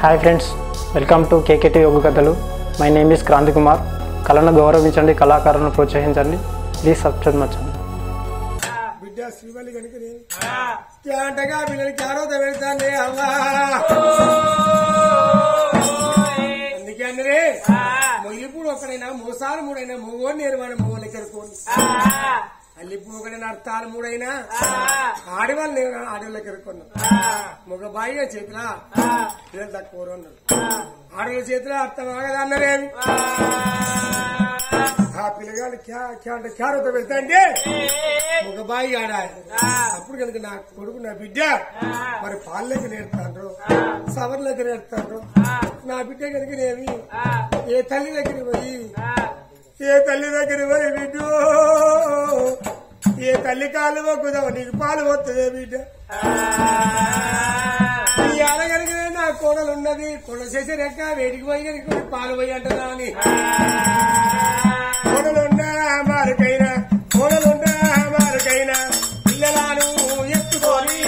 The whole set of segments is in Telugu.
Hi friends, welcome to KKT యోగ కథలు. My name is Kranthi Kumar. కళను గౌరవించండి, కళాకారులను ప్రోత్సహించండి. Please subscribe my channel. బిడ్డ శ్రీవల్లి కనుకనే అంటగా పిల్లలకి ఆరోధ పెడతానే అవ్వా. అందుకే అన్నరే మొయ్యిప్పుడు ఒకడైనా మోసాలు మూడైనా మొగోని నేర్వాడిన మొగోని ఎక్కడుకోండి. అల్లిప్పుడు ఒకడైనా అర్థాలు మూడైనా ఆడవాళ్ళు ఆడవాళ్ళకి ఎరుకున్నాం. మగ బాయిగా చేతులా పిల్లలు తక్కువ అన్నారు. ఆడవాళ్ళ చేతిలో అర్థం ఆగదా అన్నరేమి. ఆ పిల్లగాడు అంటే క్యారతో పెడతా అంటే ఒక బాయి ఆడాలి. అప్పుడు కనుక నా కొడుకు నా బిడ్డ మరి పాలకి నేర్తాండ్రు, సవర్లకి నేర్తాండ్రు. నా బిడ్డ కనుకనేమి ఏ తల్లి దగ్గర పోయి బిడ్డ ఏ తల్లి కాలు మొక్కుదావు నీకు పాలు పోతుందే బిడ్డ. ఈ ఆడగలిగిన నా కోడలు ఉన్నది, కొండ చేసే రెక్క వేడికి పోయి కనుక పాలు పోయి అంటదా అని. కోడలున్నా మారుకైనా పిల్లలను ఎత్తుకొని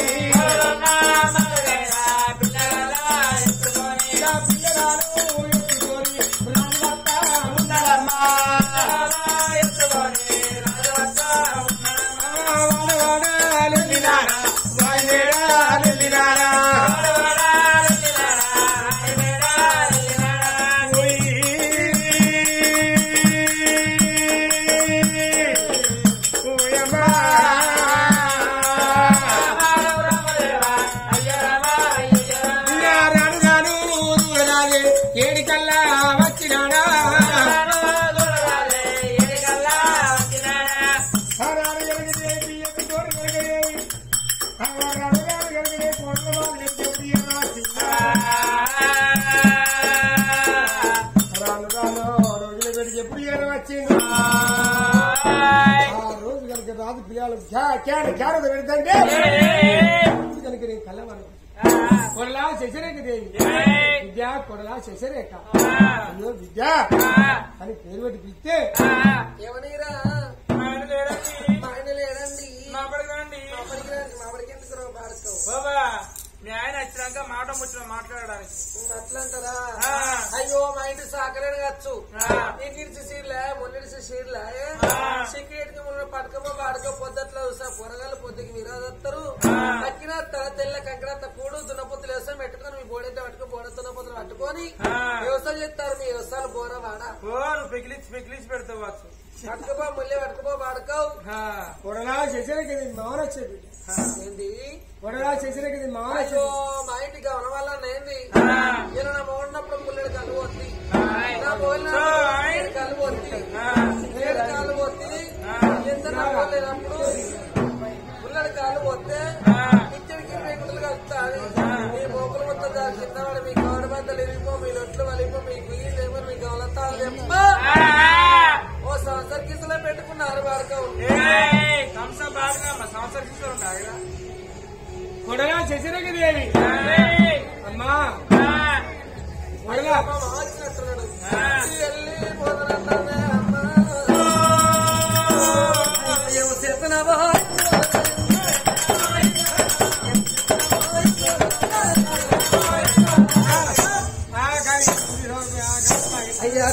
ఏడికల్లా వచ్చినాడా ఎప్పుడు వచ్చింది ఆ రోజు కనుక రాదు పిల్లలు క్యారెట్ పెడతాంటే కనుక నేను కళ్ళమను కొడలా శశరేఖ దేవి విద్య కొడలా శశరేఖ అయ్యో విద్య అని పేరు పెట్టి పిలిస్తే ఎవరిరా మా ఆయన లేదండి మాపడికి ఎందుకు పాడుకోవు మీ ఆయన వచ్చినాక మాట ముచ్చిన మాట్లాడడానికి అట్లా అంటారా? అయ్యో మా ఇంటి సాకరేడు కచ్చు ఇంటిడిచి సీడ్లే మొన్నిడిచి సీడ్లే సిక్రెట్ కి మొన్న పట్టుకపో పాడుకో పొద్దుట్లో చూసా పొరగాలు పొద్దుకి విరాదత్తారు అక్కిన తెల్ల కంకర కూడు దున్నపొత్తులు వేస్తాం పెట్టుకొని మీ బోడైతే పట్టుకో బోడ దున్నపొత్తులు పట్టుకొని వ్యవసాయం చేస్తారు. మీ వ్యవసాయాలు బోర వాడా పికిలిచి పెడతావు పట్టుకపో ముల్లే పట్టుకపో పాడుకోవు కొడలా శశరేఖ దేవి మామూలు వచ్చేది ఏంది కొడలా శశరేఖ దేవి మామూలు అయ్యో మా ఇంటికి గమనం వల్ల ఏంది ఇలా నా మొన్నప్పుడు పుల్లడి కళ్ళు పోతుంది, నా పోయిన కళ్ళు పోతుంది, కాళ్ళు పోతుంది. ఎంత నా పోలేనప్పుడు పుల్లడి కాళ్ళు పోతే ఇద్దరికి రేకులు కలుపుతాది. మీ మోకులు మొత్తం కింద వాడు మీ గౌడ బద్దలు ఇరిగిపో, మీ లొట్లు వలిపో, మీ గుయ్యలేమో, మీ గౌలతాలు తెప్ప ఓ సంవత్సర కిసలో పెట్టుకున్నారు వాడుకోవు సంవత్సరం తీసుకుంటారు. కొడలా శశరేఖ దేవి అమ్మా కొడలా వచ్చినట్టున్నాడు వెళ్ళి పోదనంటే అమ్మా ఏమో చేస్తున్నావా అయ్యా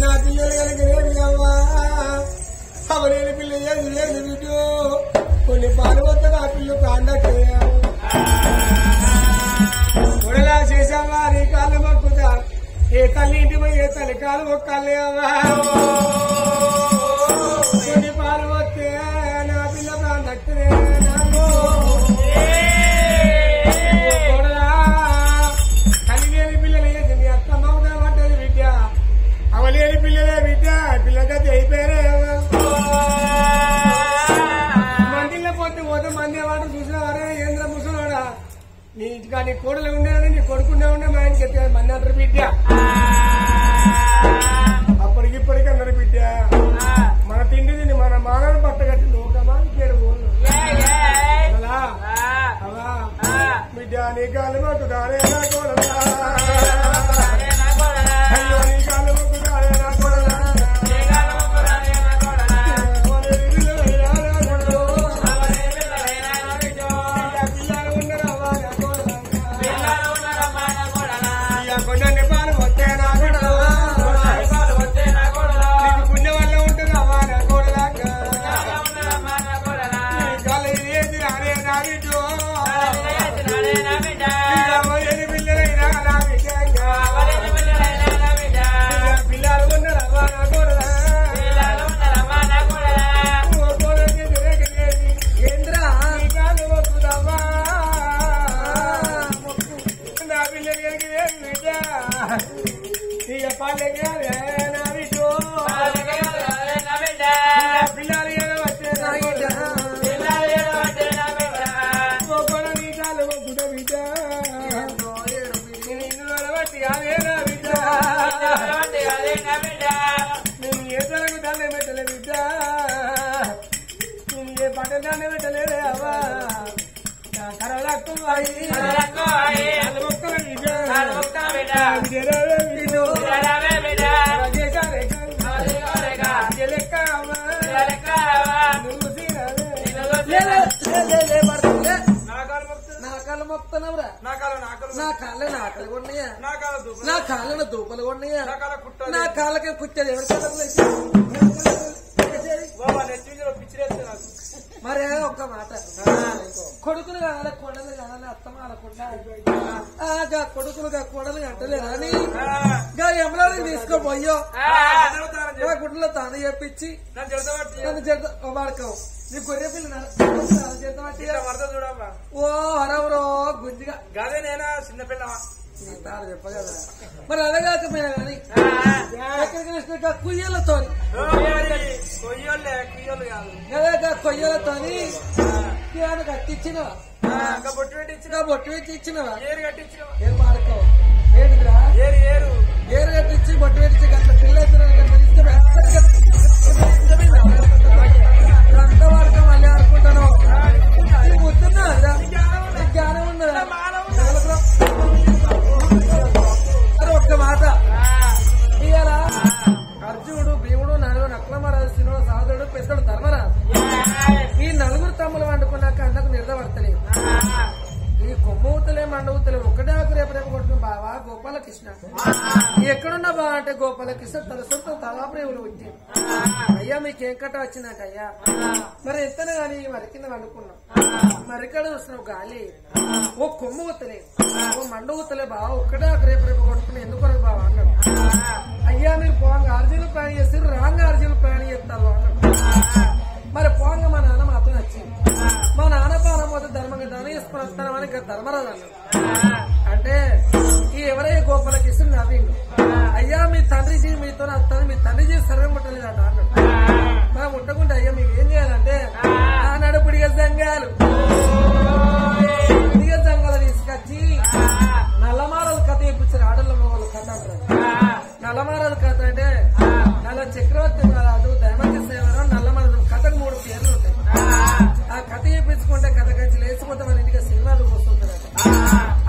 నా పిల్లలు కనుక రేపు అవ్వా అవలేని పిల్ల ఏది లేదు బిడ్డు. కొన్ని పాలు వద్ద నా పిల్లలు కాండకు కొడలా చేసావా నీ కాళ్ళు మొక్కుతా. ఏ తల్లి ఇంటి పోయి ఏ తల్లి కాలు మొక్కాలి అవ్వా. కొన్ని పాలు వస్తే నా పిల్ల కాండక్తే కొడలా కలిగేని పిల్లలు ఏది మీ అత్త మౌన పడ్డది బిడ్డ. అవలేని పిల్లలే బిడ్డ పిల్లగతి అయిపోయారే. నీ ఇంటికా నీ కోడలు ఉండేవాడు నీ కొడుకునే ఉండే మా ఆయనకి ఎత్తే మంది అంటారు బిడ్డ అప్పటికిప్పటికీ అందరు బిడ్డ మన తిండి తిని మన మానవుడు పట్ట కట్టింది ఒక మానికి అవా బిడ్డ నీ కాలు మొక్కుదానే నా కోడలా అయ్యో నీ కాలు మొక్కుదానే నా కోడలా నా కాళ్ళను దూపలు కొన్నాయా నా కాళ్ళకి కుట్టేది ఎవరి మరే ఒక్క మాట కొడుకులు కావాలి కొడలు కావాలి అత్తమ్మ అనకుండా కొడుకులుగా కొడలు అంటలేదా అని ఎమలాడికి తీసుకోపోయో గుడ్లో తాను చెప్పించి నన్ను వాడుకోవు నీ గొర్రె పిల్ల ఓ హరవరో గుంజిగా గదే నేనా చిన్నపిల్ల చెప్ప కదా మరి అలాగాకపోయినా కానీ ఎక్కడికి కుయ్యలతో కొయ్యలతోని కట్టించినవా బొట్టు పెట్టి ఇచ్చినవా ఏం వాడుకో ఏంటిరా ఏరు కట్టించి బొట్టు పెట్టించి గట్ల పిల్ల అంత వాడుకో మళ్ళీ ఆడుకుంటాను ముద్దున్నా జ్ఞానం ఉన్నదా ఒక్క మాట ఇవాళ అర్జునుడు భీముడు నలుగురు నక్లమరాజు సినిమా సాధుడు పెద్దడు ధర్మరాజు ఈ నలుగురు తమ్ములు వండుకున్నాక అన్నకు నిరదపడతలేదు ఈ కొమ్మవుతలే మండవుతలే ఒకటే రేపు రేపు కొడుకుని బావా గోపాలకృష్ణ ఎక్కడున్నా బావ అంటే గోపాలకృష్ణ తన సొంత తలాప్రేవులు వచ్చి అయ్యా మీకేం కట్ట వచ్చినాక అయ్యా మరి ఎంతనే గాని మరి కింద వండుకున్నాం మరికడ వస్తున్నావు గాలి ఓ కొమ్ము ఊతలే ఓ మండ ఊతలే బావ ఒక్కటే రేపు రేపు కొడుకుని ఎందుకు బావ అన్నాడు అయ్యా మీరు పోంగ అర్జునులు ప్రయాణం చేస్తారు రాంగ అర్జునులు ప్రయాణం చేస్తారు అన్నాడు మరి పోంగ మా నాన్న మాత్రం వచ్చింది మా నాన్న పానం పోతే ధర్మంగా దానం చేసుకుని వస్తానమని ధర్మరాజు అన్నాడు అంటే ఈ ఎవరయ్యా గోపాలకి ఇస్తుంది నవ్విండు అయ్యా మీ తండ్రి జీ మీతో వస్తాను మీ తండ్రి జీ సర్వం ముట్టలేదు అట అన్నాడు మనం ముట్టకుంటే అయ్యా మీకు ఏం చేయాలంటే ఆనాడు పుడిగ సంఘాలు తీసుకొచ్చి నల్లమారల కథ చెప్పించారు ఆడల మొగల కథ అంటారు నల్లమారల కథ అంటే నల్ల చక్రవర్తి రాదు దైమంతి సేవరం నల్లమారల కథకు 3 పేర్లు ఉంటాయి ఆ కథ చెప్పించుకుంటే కథ కంచి లేచిపోతే మన ఇంటికి సినిమాలు వస్తుంటారట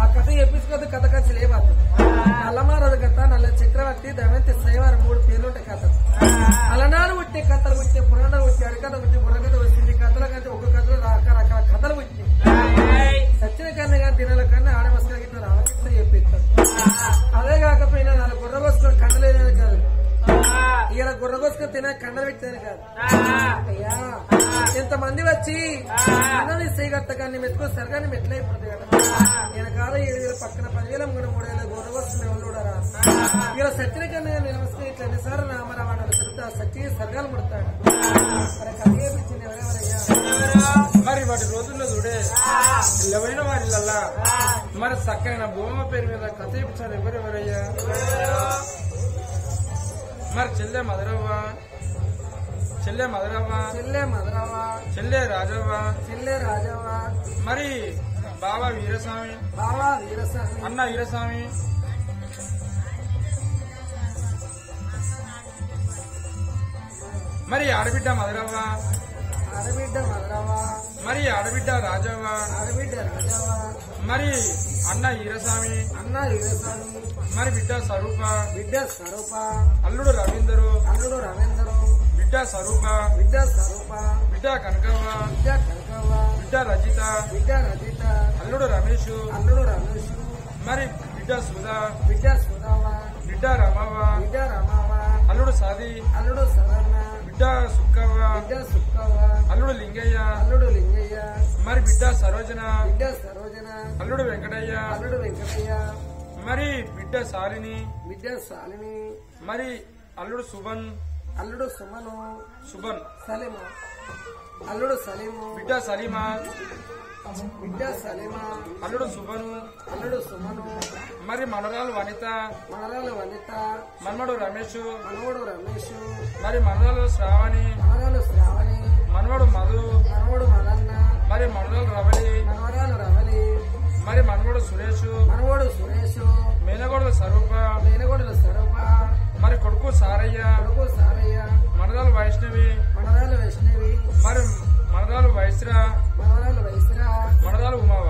ఆ కథ చెప్పించుకోతే కథ కంచి లేవద్దు నల్లమారల కథ నల్ల చక్రవర్తి దైమంతి సేవరం 3 పేర్లు ఉంటాయి కథ అలనాడు పుట్టే కథలు పుట్టే పురాణాలు పుట్టి అడికథ పుట్టి బుర్రకథ వచ్చింది కథల కంటే ఒక కథలు రకరకాల కథలు పుట్టి సచ్చిన కన్నా కానీ తినాల కన్నా ఆడవస్కర గిట్ల రామకృష్ణ చెప్పిస్తాడు అదే కాకపోయినా నాలుగు గుర్రగోసుకొని కండలేదని కాదు ఇలా గుర్రగోసుకొని తినే కండలు పెట్టేది కాదు అయ్యా ఎంతమంది వచ్చి అన్నది శ్రీగత్త కానీ మెతుకుని సరిగానే మెట్లయిపోతుంది కదా నేను కాదు 7,000 పక్కన 10,000 కూడా 3,000 గుర్రగోసుకుని ఎవరు చూడరా ఇలా సచ్చిన కన్నా కానీ నిలవస్తే ఇట్లా ఎన్నిసార్లు రామరావాడు తిరుగుతా సచ్చి సరిగాలు ముడతాడు మరి కథ చెప్పించింది ఎవరెవరయ్యా మరి వాటి రోజుల్లో చూడే ఇళ్ళమైన వారిలల్లా మరి చక్కైన భూమ పేరు మీద కథ చెప్పించారు ఎవరెవరయ్యా మరి చెల్లె మధురవ్వ చెల్లె మధురవ్వ చెల్లె రాజవ్వ మరి బావా వీరస్వామి బావా వీరస్వామి అన్న వీరస్వామి మరి ఆడబిడ్డ మధురవ్వ ఆడబిడ్డ మధురవ్వ మరి ఆడబిడ్డ రాజవ్వ ఆడబిడ్డ రాజవ్వ మరి అన్న వీరస్వామి అన్న వీరస్వామి మరి బిడ్డ స్వరూప బిడ్డ స్వరూప అల్లుడు రవీందరు అల్లుడు రవీంద్రు బిడ్డ స్వరూప బిడ్డ స్వరూప బిడ్డ కనకవ్వ బిడ్డ కనకవ్వ బిడ్డ రజిత బిడ్డ రజిత అల్లుడు రమేష్ అల్లుడు రమేష్ మరి బిడ్డ సుధా బిడ్డ సుధావ బిడ్డ రమవ్వ బిడ్డ రమావ అల్లుడు సాది అల్లుడు సవర్ణ బిడ్డ సుక్కవ్వ బిడ్డ సుక్కవ్వ అల్లుడు లింగయ్య అల్లుడు లింగయ్య మరి బిడ్డ సరోజన బిడ్డ సరోజన అల్లుడు వెంకటయ్య అల్లుడు వెంకటయ్య మరి బిడ్డ శాలిని బిడ్డ శాలిని మరి అల్లుడు సుభన్ అల్లుడు సుమను సుభన్ సలీము అల్లుడు సలీము బిడ్డ సలీమా బిడ్డ సలీమా అల్లుడు సుభను అల్లుడు సుమను మరి మనరాలు వనిత మనరాలు వనిత మన్మడు రమేష్ మనవడు రమేష్ మరి మనరాలు శ్రావణి మనవరాలు శ్రావణి మనవడు మధు మనవడు మదన్న మరి మనరాలు రవళి మనవరాలు రవలి మరి మనవడు సురేష్ మనవడు సురేష్ మేనగోడల స్వరూప మేనగోడల స్వరూప మరి కొడుకు సారయ్య కొడుకు సారయ్య మనరాలు వైష్ణవి మనవరాలు వైష్ణవి మరి మనరాలు వైశ్రా మనవరాలు వైశ్రా మనరాలు ఉమావ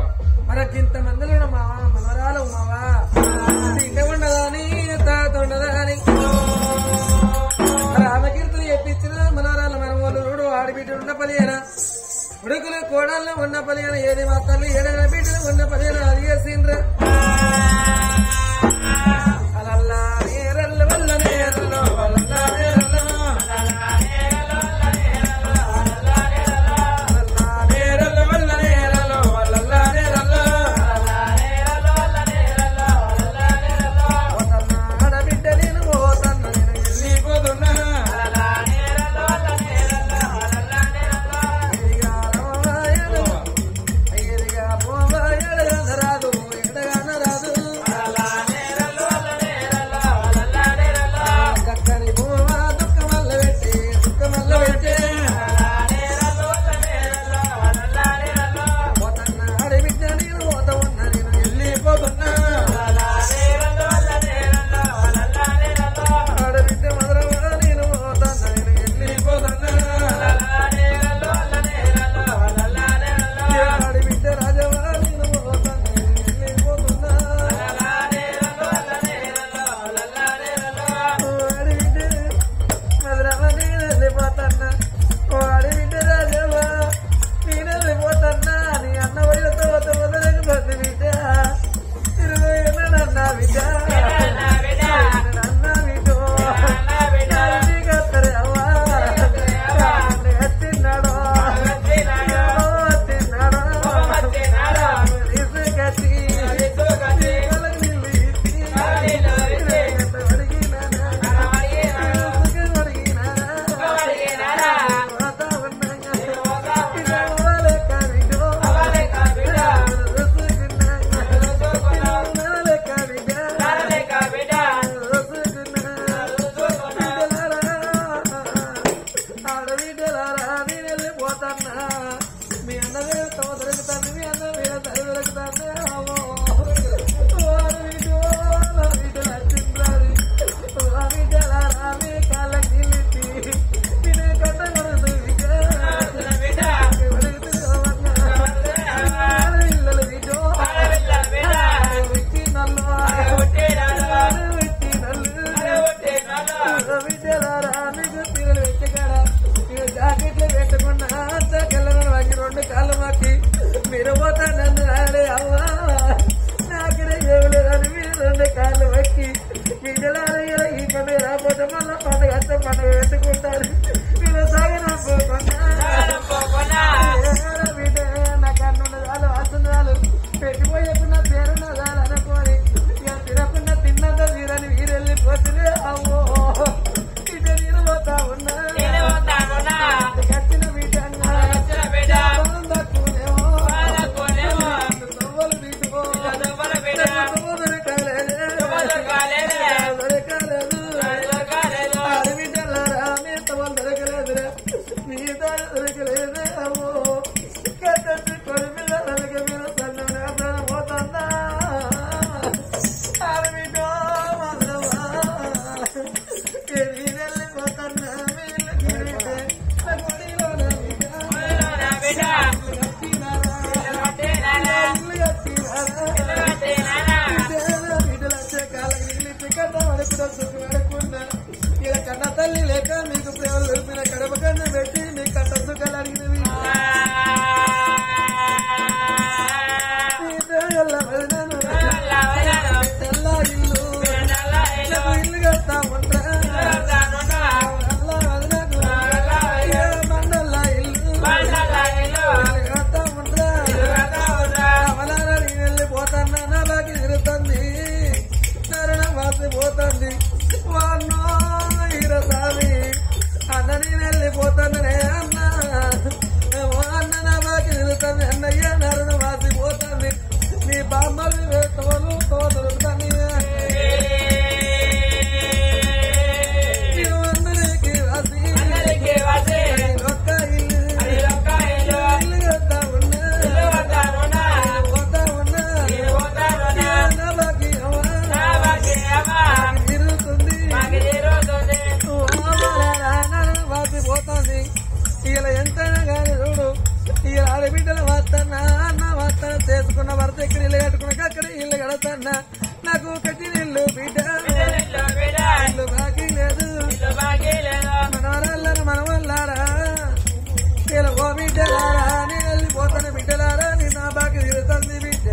మనకింత మందిలో మావా మనవరాలు మావా ఇంట ఉండదని తాత ఉండదని రామకీర్తన చెప్పించిన మనవరాలు మనవోళ్ళు ఆడిబిడ్డ ఉన్న పలియన ఉడుకులు కోడల్లో ఉన్న పలియన ఏది మా తల్లి ఏడైన బిడ్డలు ఉన్న పలియన అది చేసిండ్ర అలల్లా నేరల్ల వల్ల నేరల్లో వల్ల నేరల్లో తల్లి లేక మీకు ప్రేమలు తెలిపిన కడప కన్నా పెట్టి మీ కట్ట సుఖాలు అడిగినవి తెల్ల ఇల్లు ఇల్లు కడతా ఉంటా మండల ఇల్లు కడతా ఉంటా అవలాలని వెళ్ళిపోతాన్నా నా బాకి తిరుగుతుంది నరణం వాసిపోతుంది వాన్నో ఈరసామి అన్న నేను వెళ్ళిపోతాననే అన్న అన్న నా బాకి తిరుగుతుంది అన్నయ్య నరణం వాసిపోతుంది నీ బామ్మలు తోలు తోలుతాని అందరికి వాసి ఒక్క ఇల్లు ఇల్లు కడతా ఉన్నా పోతా ఉన్నా నా బాకి తిరుగుతుంది వాసిపోతుంది ఇలా ఎంతైనా కానీ చూడు ఇక ఆడబిడ్డలు వస్తానా అన్న వస్తాన చేసుకున్న భర్త ఇక్కడ ఇల్లు కట్టుకున్నాక అక్కడ ఇల్లు కడతాన్నా నాకు కట్టిన ఇల్లు బిడ్డ ఇల్లు బాకీ లేదు మనవరాళ్ళ మనవల్లారా ఇలా ఓ బిడ్డలారా నేను వెళ్ళిపోతాను బిడ్డలారా నీ నా బాకీ తిరుగుతుంది బిడ్డ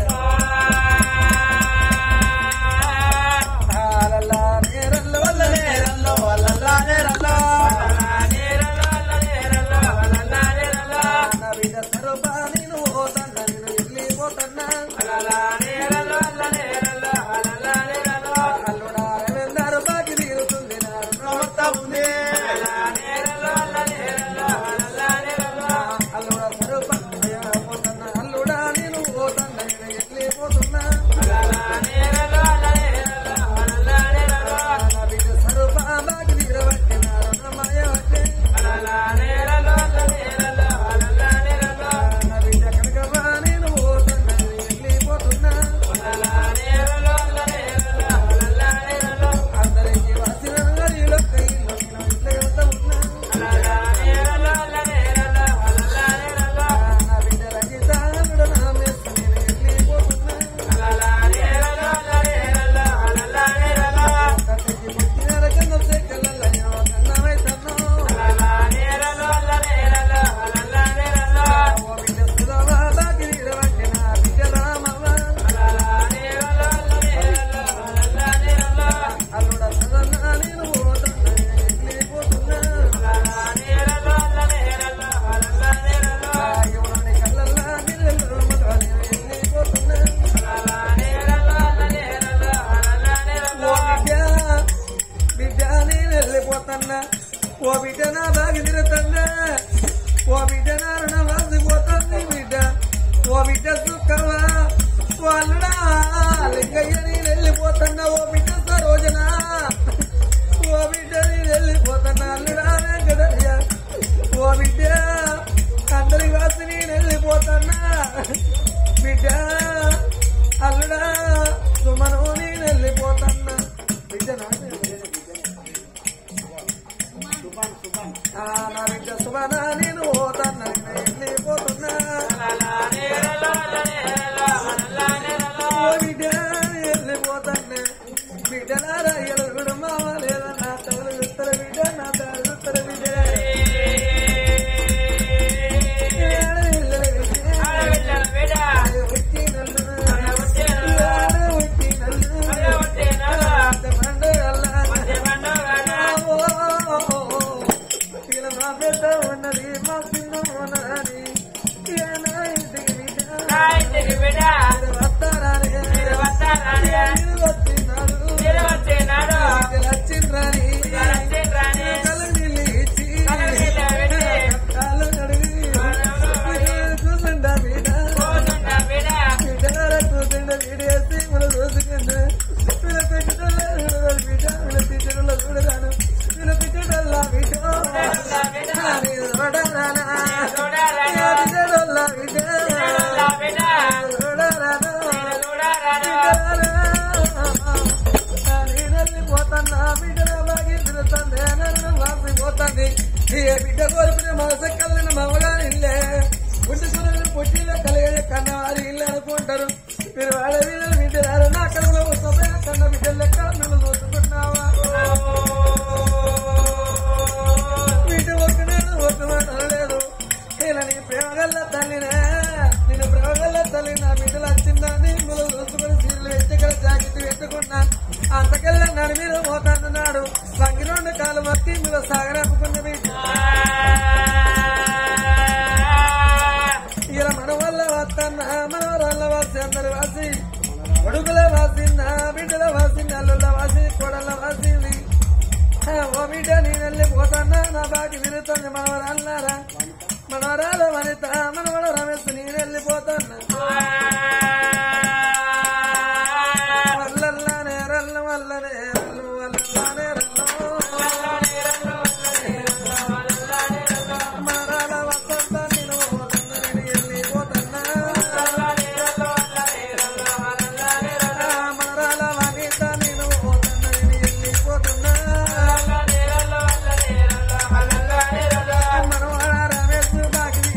నేరల్లో వల్ల నేరల్లో వల్ల నేరల్లో నా బిడ్డ సరూపా నేను పోతాన్నా నేను వెళ్ళిపోతాన్నా అల్లుడా వెళ్ళారు బాకి తీరుతుంది నా మొత్తం ఉంది అల్లుడా సరూపా పోతున్నా అల్లుడా నేను పోతాన్నా నేను వెళ్ళిపోతున్నా నా బిడ్డ సరూపా బాకి తీరబట్టి నా మాయ వచ్చే నా బిడ్డ కనకవ్వ నేను పోతున్నా నేను వెళ్ళిపోతున్నా అందరికి వాసిన ఇల్లు ఇట్లా వెళ్తా ఉన్నా నా బిడ్డ రజిత అల్లుడు నా మెస్సు నేను వెళ్ళిపోతున్నా కట్టకి పుట్టిన రకంగా సెక్కలయ్యో కన్నమైతన్నో ఓ బిడ్డ సురవా బాకి తీరబట్టి నా బిడ్డ రామవ్వ అల్లుడ సదన్నా నేను పోతున్నా వెళ్ళిపోతున్నా ఎవరి కళ్ళల్లా నీళ్ళు మగవాళ్ళు వెళ్ళిపోతున్నా ఓ బిడ్డ నేను వెళ్ళిపోతున్నా ఓ బిడ్డ నా బాగి తిరుగుతున్నా ఓ బిడ్డ నా రుణం వాసిపోతుంది బిడ్డ ఓ బిడ్డ సుఖవా ఓ అల్లుడా లింగయ్య నేను వెళ్ళిపోతున్నా ఓ బిడ్డ సరోజన ఓ బిడ్డ నేను వెళ్ళిపోతున్నా అల్లుడా వెంకటయ్య ఓ బిడ్డ అందరి వాసి నేను వెళ్ళిపోతున్నా బిడ్డ అల్లుడా సుమను నేను వెళ్ళిపోతున్నా బిడ్డ నా బిడ్డ సుమన నేను పోతున్నా వెళ్ళిపోతున్నా ఓ బిడ్డ వెళ్ళిపోతున్నా బిడ్డలారా ఎలుగుడు మామ లేదా నా తగులు చూస్తారు బిడ్డ నా తగులు చూస్తారు బిడ్డ మా పెద్ద ఉన్నది మా చిన్న ఉన్నది ఇంటికి బిడ్డ వస్తారని వచ్చినాడు వచ్చిండ్రని కళ్ళు నీళ్ళు ఇచ్చి కాళ్ళు కడిగి కూర్చుంటా బిడ్డ బిడ్డ కూర్చుంట బిడేసి మనం చూసుకుంటా వీళ్ళ పెట్టడంలో బిడ్డ వీళ్ళ తిట్టడంలో చూడరాను వీళ్ళ పెట్టడంలా బిడ్డ పోతున్నా బిడ్డ బాగా తిరుగుతుంది వాసిపోతుంది ఏ బిడ్డ కోరుకునే మనసు కలిగిన మమ్మగాని ఇల్లే పుట్టిన పుట్టిలో కలిగే కన్నవారి ఇల్లు అనుకుంటారు మీరు వాళ్ళ వీళ్ళని వింటారు నా కడుపులో వస్తుంది కన్న బిడ్డలు లెక్క నన్ను చూసుకుంటున్నావా మనవల తల్లి నా బిడ్డలు వచ్చిందని ములు చూసుకుని సీరులు ఎక్కడ జాకెట్ పెట్టుకున్నా అంతకెళ్ళ నడిమీరు పోతానన్నాడు సంగి రెండు కాలు మత్తి మీరు సాగరప్పుకున్నది ఇలా మన వల్ల వస్తన్నా మనవరాళ్ళ వాసి అందరు వాసి కొడుకుల వాసింద బిడ్డల వాసింది అల్లుల వాసి కొడల వాసింది ఓ బిడ్డ నేను పోతానా నా బాకి విరుతుంది మనవరాళ్ళారా మనవరాల వనిత మనవడ రమేష్ నేను వెళ్ళిపోతాను వల్లనే రల్లు వల్లనే రల్లు వల్లనే రల్లు మనరాల వసంత నేను పోతున్నా నేను వెళ్ళిపోతున్నా మనరాల వనిత నేను పోతున్నా నేను వెళ్ళిపోతున్నా మనవడ రమేష్ బాకి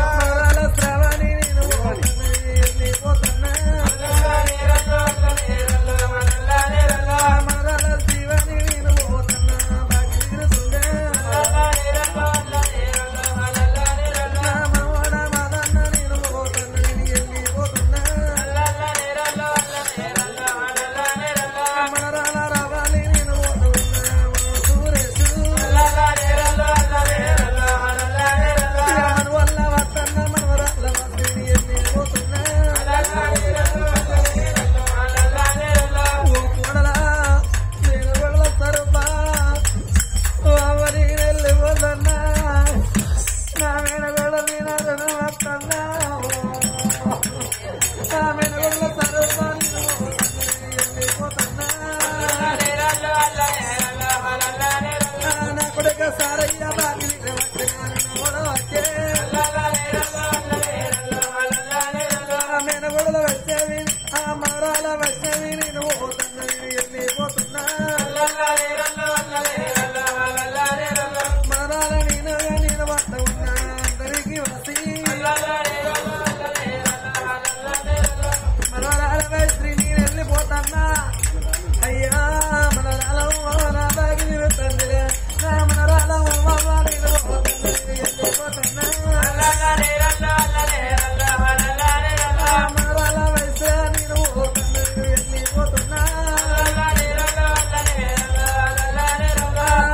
మనరాల శ్రవణి నేను పోతున్నా వెళ్ళిపోతున్నా మనరాల శివని నేను పోతున్నా బాకి తిరుగుతుండే మనవడ మదన్న నేను పోతున్నా నేను వెళ్ళిపోతున్నా మనరాల రవాలి నేను పోతున్నా సూరేషు వల్ల వస్తున్నా మనవరాల వద్దని వెళ్ళిపోతున్నా ఓ కోడలా నేను కొడల సరుపా అవరి వెళ్ళిపోతున్నా నా మేనగొడ నేను రుణం వస్తున్నా నా మేనగొడల సరుపా వెళ్ళిపోతున్నా నా కొడుక సారయ్య బాకి వచ్చే మేనగొడల వచ్చేవి ఆ మరాల వచ్చేవి నేను పోతున్నా వెళ్ళిపోతున్నా మరాల నేను వస్త ఉన్నా అందరికి వసి మనరాల వైద్రి నేను వెళ్ళిపోతున్నా అయ్యా మనరాల నా బాగి తిరుగుతుంది నా మనరాల నేను పోతున్నా వెళ్ళిపోతున్నా మనరాల వయసు నేను పోతున్నా వెళ్ళిపోతున్నా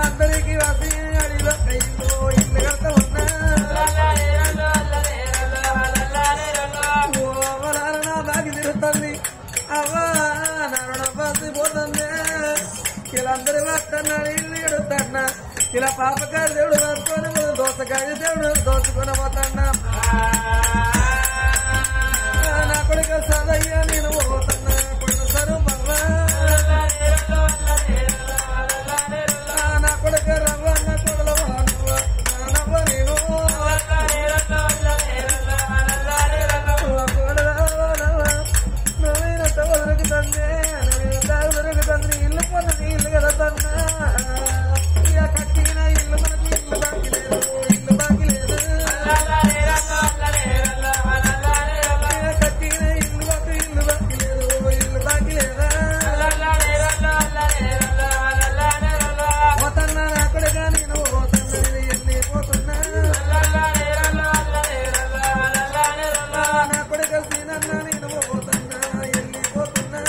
అందరికి వసి అడిలో కైలో ఇల్లు కడతా ఉన్నా ఓవలాల నా బాగి తిరుగుతుంది అవ్వా నా రుణం బస్సు పోతుంది ఇలా అందరి వస్తున్నాడు ఇల్లు ఎడుతున్నా ఇలా పాపకాయ దేవుడు రాసుకొని దోసకాయ దేవుడు దోసుకొని పోతున్నా నా కొడుకు సదయ్య నేను పోతున్నా కొడుకు సరుపవ్వ నా కొడుకు రవ్వన్న కొడల నవ్వ నేను నవీన దొరుకుతుంది దొరుకుతుంది ఇల్లు పొందని ఇల్లు కదన్నా ఇక కట్టిన ఇల్లు మనకి ఇల్లు బాకి లేదు ఇల్లు బాకి లేదు కట్టిన ఇల్లు బాకి ఇల్లు బాకి లేదు ఇల్లు బాకి లేదా పోతున్నా నా కొడుగా నేను పోతున్నా నేను వెళ్ళిపోతున్నా నా కొడుకు సీనన్నా నేను పోతున్నా వెళ్ళిపోతున్నా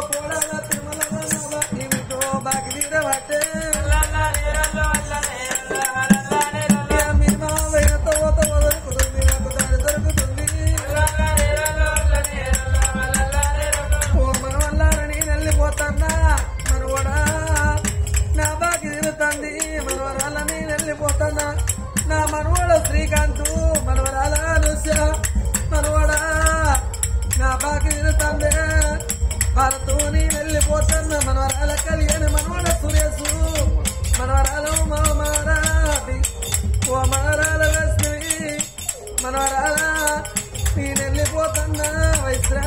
కోడల తిరుమల ఏమిటో బాకి తీరబట్టే మీ మావయ్యతో దొరుకుతుంది నాకు దారి దొరుకుతుంది ఓ మన వల్ల నేను వెళ్ళిపోతున్నా మనవడా నా బాకి తిరుగుతుంది మనవరాల నేను వెళ్ళిపోతున్నా నా మనవడ శ్రీకాంత్ మనవరాల అనుష మనవడా నా బాకి తిరుగుతుంది భారత్ నేను వెళ్ళిపోతున్నా మనవరాల కళ్యాణ్ మనవడ సురేష్ మనవరాలు మారాటి ఓ మనవరాల లక్ష్మి మనవరాల నేను వెళ్ళిపోతున్నా వైశ్రా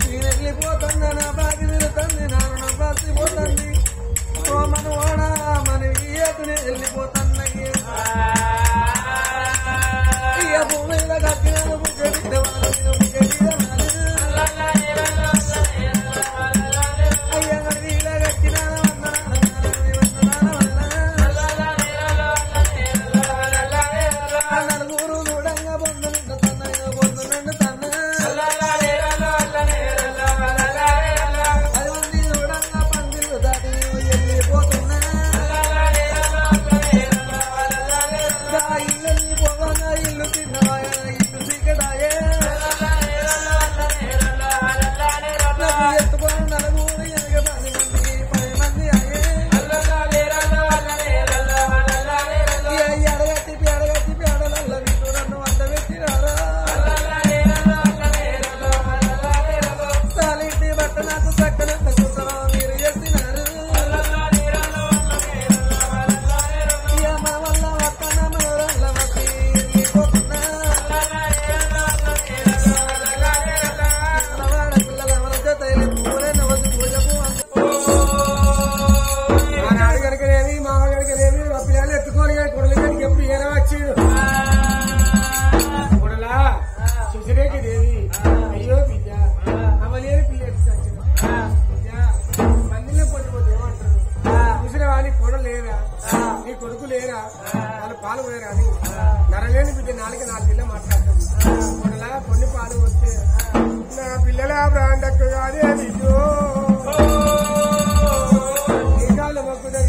నేను వెళ్ళిపోతున్నా నా బాకి తిరుగుతుంది నా రుణం బాసిపోతుంది ఓ మనవాడా మన ఇయ్యకుని వెళ్ళిపోతున్నా ఇయ్య భూమిలో కట్టినాను అయ్యా నీ కొడుకు లేరా వాళ్ళు పాలు పోయారా అని నరలేని బిడ్డ 4 పిల్ల మాట్లాడుతుంది కొనలా కొన్ని పాలు వస్తే నా పిల్లల బ్రాండకు కాదే బిడ్డో నీ కాళ్ళు మొక్కుదా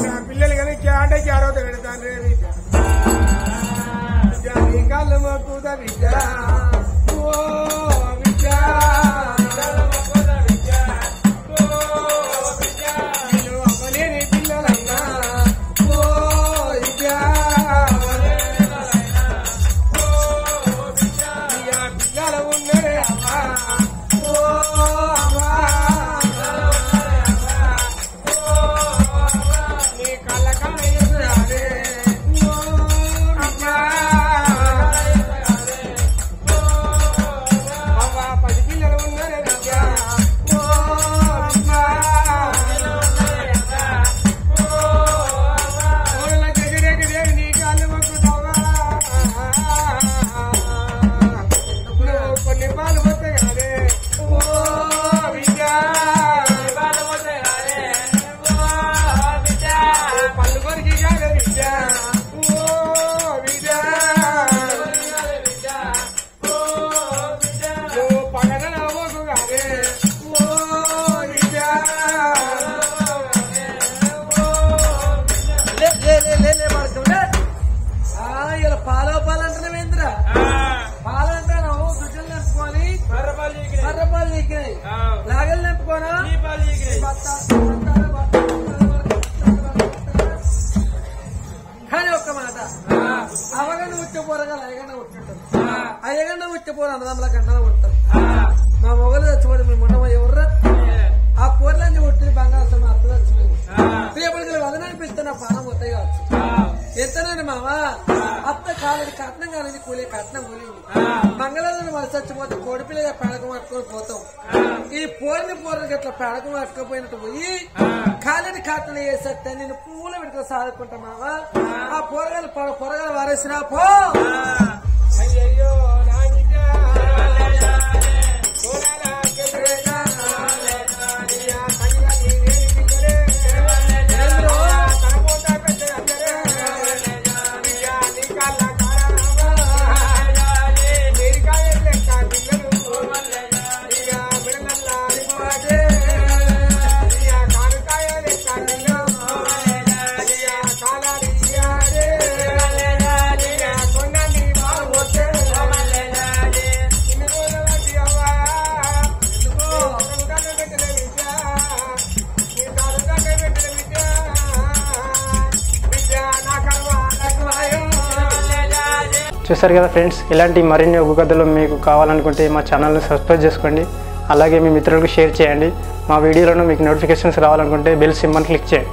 నా పిల్లలు కానీ క్యాటకి ఆరోత పెడతాను రే బిడ్డ నీ కాళ్ళు మొక్కుదా బిడ్డ ఓ బిడ్డ అమ్మలేని పిల్లలన్నా ఓ బిడ్డ పిల్లల ఉన్నరే అమ్మా ఓ అమ్మా నీ కళ్ళ కాయే ఓ అమ్మా అవ్వ 10 పిల్లలు ఉన్నరే బిడ్డ ఓ అమ్మా ఓళ్ళ దగ్గరే నీ కాళ్ళు మొక్కుతావా నువ్వు కొన్ని పాలు పోతే కాదే ఓ బిడ్డ పళ్ళు కొరికి కాదే బిడ్డ ఓ బిడ్డ నువ్వు పగల నవ్వకు కాదే ఓ బిడ్డ ఇలా పాలంటున్నావు ఏంద్రా పాలంటాను దుడ్డలు నింపుకొని మర్రపాలు నీకినాయి లాగలు నింపుకోనా కానీ ఒక్క మాట అవగండ ఉచ్చపోరగాలు అయ్యగండ ఉట్టుంటారు అయ్యగండ ఉచ్చపోరు అన్నదమ్ముల గంటల ఉంటారు మా మొగలు చచ్చిపోతే మేము ఉండమా ఎవర్రా ఆ పూర్లని ఉట్టి బంగాళం అత్త చచ్చిపోయింది రేపటికి వదననిపిస్తే నా పానం పోతాయి కావచ్చు ఎంతనండి మామ అత్త కాలేదు కట్నం కాలేదు కూలే కట్నం కూలింది మంగళవారం మళ్ళీ చచ్చిపోతే కోడిపిల్ల పేడకం పట్టుకొని పోతాం ఈ పోరిని గట్ల పేడకం పట్టుకపోయినట్టు పోయి కాలేని కట్నం వేసేస్తే నేను పూల పెట్టుకుని సాదుకుంటా మామ ఆ పొరగాలు వారేసినా పో అయ్యయ్యో నా బిడ్డ చూసారు కదా ఫ్రెండ్స్, ఇలాంటి మరిన్ని ఒగ్గు కథలు మీకు కావాలనుకుంటే మా ఛానల్ని సబ్స్క్రైబ్ చేసుకోండి. అలాగే మీ మిత్రులకు షేర్ చేయండి. మా వీడియోలను మీకు నోటిఫికేషన్స్ రావాలనుకుంటే బెల్ సింబల్ క్లిక్ చేయండి.